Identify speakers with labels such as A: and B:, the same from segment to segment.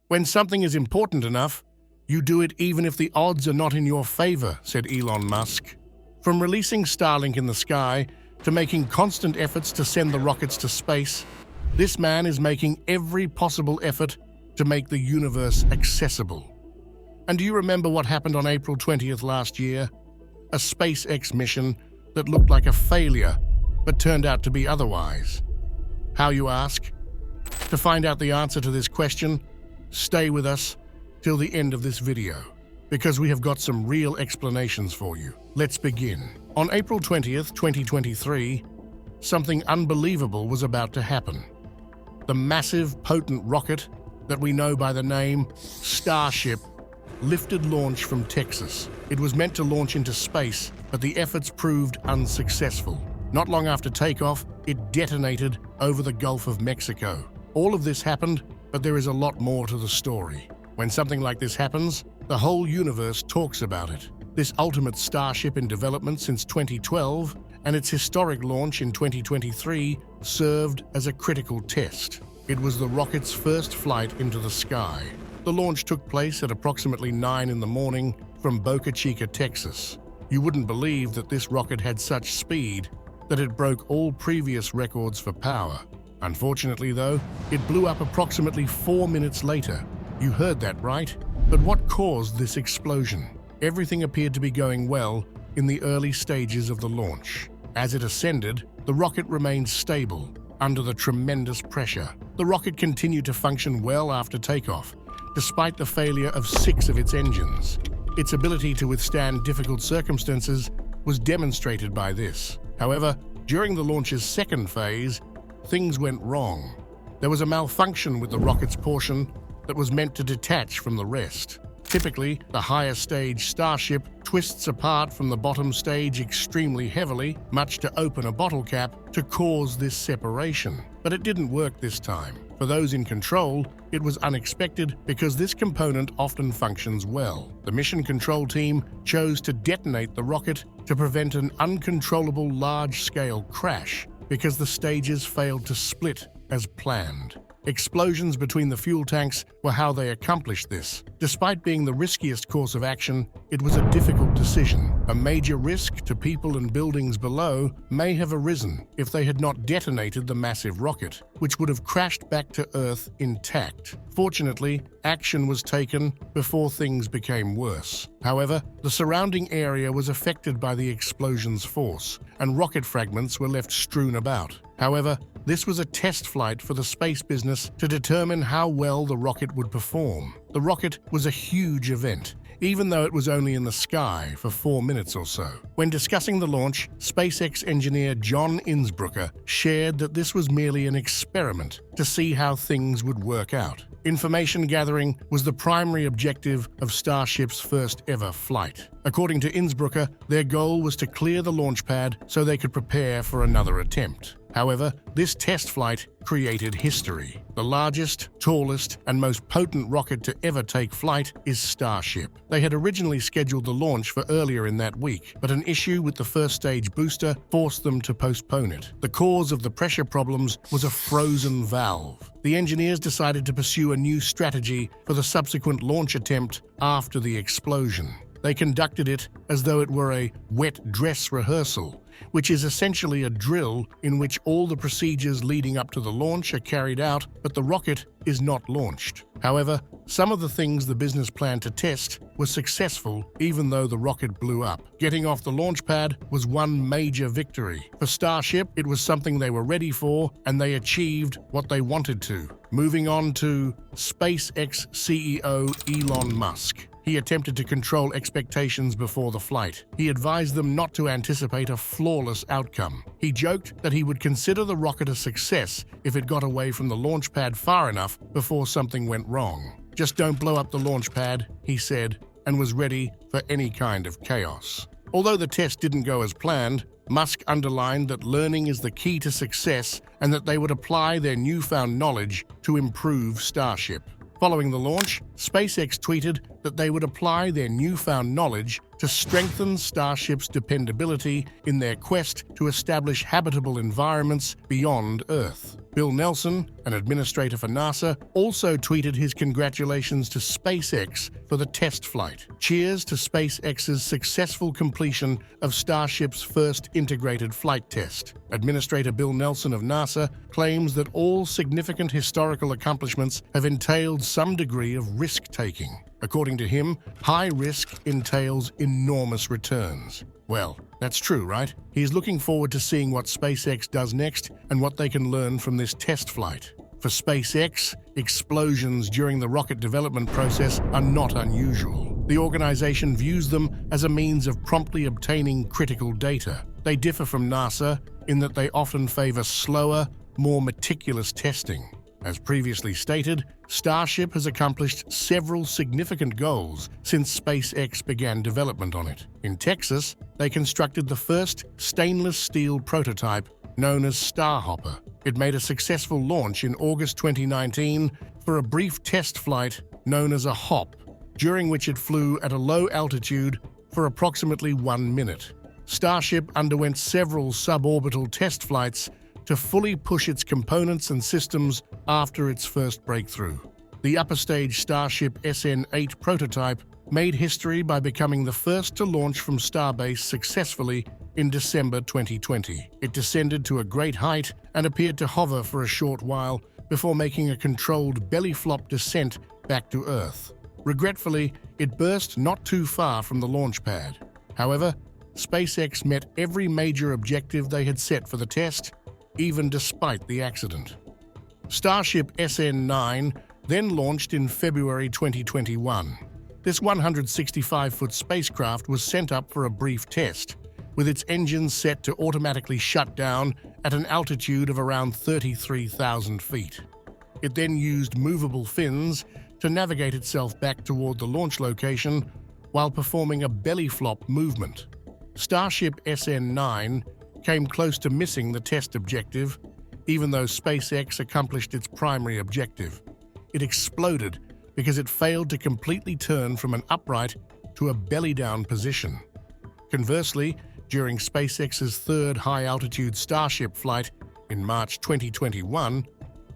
A: When something is important enough, you do it even if the odds are not in your favor, said Elon Musk. From releasing Starlink in the sky to making constant efforts to send the rockets to space, this man is making every possible effort to make the universe accessible. And do you remember what happened on April 20th last year? A SpaceX mission that looked like a failure, but turned out to be otherwise. How, you ask? To find out the answer to this question, stay with us till the end of this video, because we have got some real explanations for you. Let's begin. On April 20th, 2023, something unbelievable was about to happen. The massive, potent rocket that we know by the name Starship lifted launch from Texas. It was meant to launch into space, but the efforts proved unsuccessful. Not long after takeoff, it detonated over the Gulf of Mexico. All of this happened, but there is a lot more to the story. When something like this happens, the whole universe talks about it. This ultimate Starship in development since 2012 and its historic launch in 2023 served as a critical test. It was the rocket's first flight into the sky. The launch took place at approximately 9 in the morning from Boca Chica, Texas. You wouldn't believe that this rocket had such speed that it broke all previous records for power. Unfortunately, though, it blew up approximately 4 minutes later. You heard that right? But what caused this explosion? Everything appeared to be going well in the early stages of the launch. As it ascended, the rocket remained stable under the tremendous pressure. The rocket continued to function well after takeoff, despite the failure of 6 of its engines. Its ability to withstand difficult circumstances was demonstrated by this. However, during the launch's second phase, things went wrong. There was a malfunction with the rocket's portion that was meant to detach from the rest. Typically, the higher stage Starship twists apart from the bottom stage extremely heavily, much to open a bottle cap, to cause this separation. But it didn't work this time. For those in control, it was unexpected because this component often functions well. The mission control team chose to detonate the rocket to prevent an uncontrollable large-scale crash because the stages failed to split as planned. Explosions between the fuel tanks were how they accomplished this. Despite being the riskiest course of action, it was a difficult decision. A major risk to people and buildings below may have arisen if they had not detonated the massive rocket, which would have crashed back to Earth intact. Fortunately, action was taken before things became worse. However, the surrounding area was affected by the explosion's force, and rocket fragments were left strewn about. However, this was a test flight for the space business to determine how well the rocket would perform. The rocket was a huge event, even though it was only in the sky for 4 minutes or so. When discussing the launch, SpaceX engineer John Innsbrucker shared that this was merely an experiment to see how things would work out. Information gathering was the primary objective of Starship's first ever flight. According to Innsbrucker, their goal was to clear the launch pad so they could prepare for another attempt. However, this test flight created history. The largest, tallest, and most potent rocket to ever take flight is Starship. They had originally scheduled the launch for earlier in that week, but an issue with the first stage booster forced them to postpone it. The cause of the pressure problems was a frozen valve. The engineers decided to pursue a new strategy for the subsequent launch attempt after the explosion. They conducted it as though it were a wet dress rehearsal, which is essentially a drill in which all the procedures leading up to the launch are carried out, but the rocket is not launched. However, some of the things the business planned to test were successful even though the rocket blew up. Getting off the launch pad was one major victory. For Starship, it was something they were ready for, and they achieved what they wanted to. Moving on to SpaceX CEO Elon Musk. He attempted to control expectations before the flight. He advised them not to anticipate a flawless outcome. He joked that he would consider the rocket a success if it got away from the launch pad far enough before something went wrong. "Just don't blow up the launch pad," he said, and was ready for any kind of chaos. Although the test didn't go as planned, Musk underlined that learning is the key to success and that they would apply their newfound knowledge to improve Starship. Following the launch, SpaceX tweeted that they would apply their newfound knowledge to strengthen Starship's dependability in their quest to establish habitable environments beyond Earth. Bill Nelson, an administrator for NASA, also tweeted his congratulations to SpaceX for the test flight. Cheers to SpaceX's successful completion of Starship's first integrated flight test. Administrator Bill Nelson of NASA claims that all significant historical accomplishments have entailed some degree of risk-taking. According to him, high risk entails enormous returns. Well, that's true, right? He's looking forward to seeing what SpaceX does next and what they can learn from this test flight. For SpaceX, explosions during the rocket development process are not unusual. The organization views them as a means of promptly obtaining critical data. They differ from NASA in that they often favor slower, more meticulous testing. As previously stated, Starship has accomplished several significant goals since SpaceX began development on it. In Texas, they constructed the first stainless steel prototype known as Starhopper. It made a successful launch in August 2019 for a brief test flight known as a hop, during which it flew at a low altitude for approximately 1 minute. Starship underwent several suborbital test flights to fully push its components and systems after its first breakthrough. The upper-stage Starship SN8 prototype made history by becoming the first to launch from Starbase successfully in December 2020. It descended to a great height and appeared to hover for a short while before making a controlled belly-flop descent back to Earth. Regretfully, it burst not too far from the launch pad. However, SpaceX met every major objective they had set for the test, even despite the accident. Starship SN9 then launched in February 2021. This 165-foot spacecraft was sent up for a brief test, with its engines set to automatically shut down at an altitude of around 33,000 feet. It then used movable fins to navigate itself back toward the launch location while performing a belly flop movement. Starship SN9 came close to missing the test objective, even though SpaceX accomplished its primary objective. It exploded because it failed to completely turn from an upright to a belly-down position. Conversely, during SpaceX's third high-altitude Starship flight in March 2021,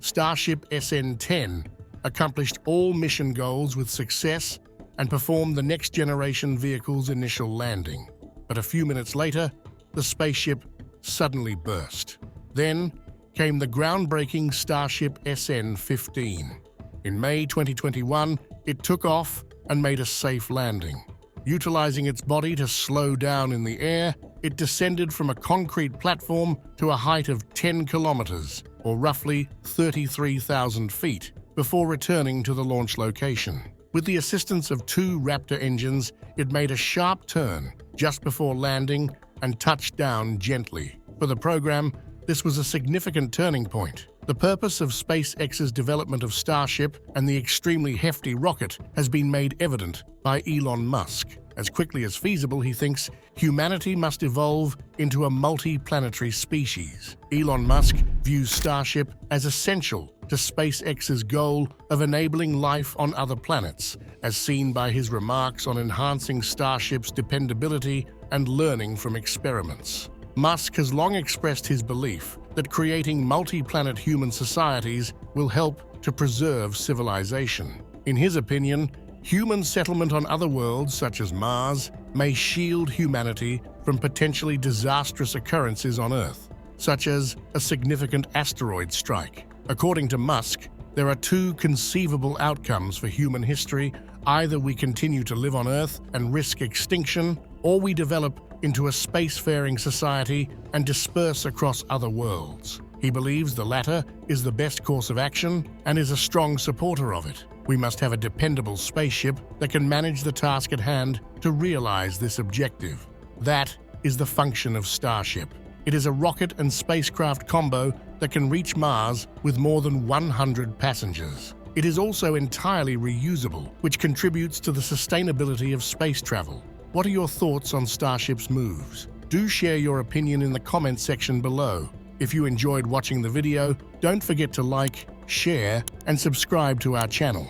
A: Starship SN10 accomplished all mission goals with success and performed the next-generation vehicle's initial landing. But a few minutes later, the spaceship suddenly burst. Then came the groundbreaking Starship SN15. In May 2021, it took off and made a safe landing. Utilizing its body to slow down in the air, it descended from a concrete platform to a height of 10 kilometers, or roughly 33,000 feet, before returning to the launch location. With the assistance of 2 Raptor engines, it made a sharp turn just before landing and touched down gently. For the program, this was a significant turning point. The purpose of SpaceX's development of Starship and the extremely hefty rocket has been made evident by Elon Musk. As quickly as feasible, he thinks humanity must evolve into a multi-planetary species. Elon Musk views Starship as essential to SpaceX's goal of enabling life on other planets, as seen by his remarks on enhancing Starship's dependability and learning from experiments. Musk has long expressed his belief that creating multi-planet human societies will help to preserve civilization. In his opinion, human settlement on other worlds, such as Mars, may shield humanity from potentially disastrous occurrences on Earth, such as a significant asteroid strike. According to Musk, there are 2 conceivable outcomes for human history. Either we continue to live on Earth and risk extinction, or we develop into a spacefaring society and disperse across other worlds. He believes the latter is the best course of action and is a strong supporter of it. We must have a dependable spaceship that can manage the task at hand to realize this objective. That is the function of Starship. It is a rocket and spacecraft combo that can reach Mars with more than 100 passengers. It is also entirely reusable, which contributes to the sustainability of space travel. What are your thoughts on Starship's moves? Do share your opinion in the comments section below. If you enjoyed watching the video, don't forget to like, share, and subscribe to our channel.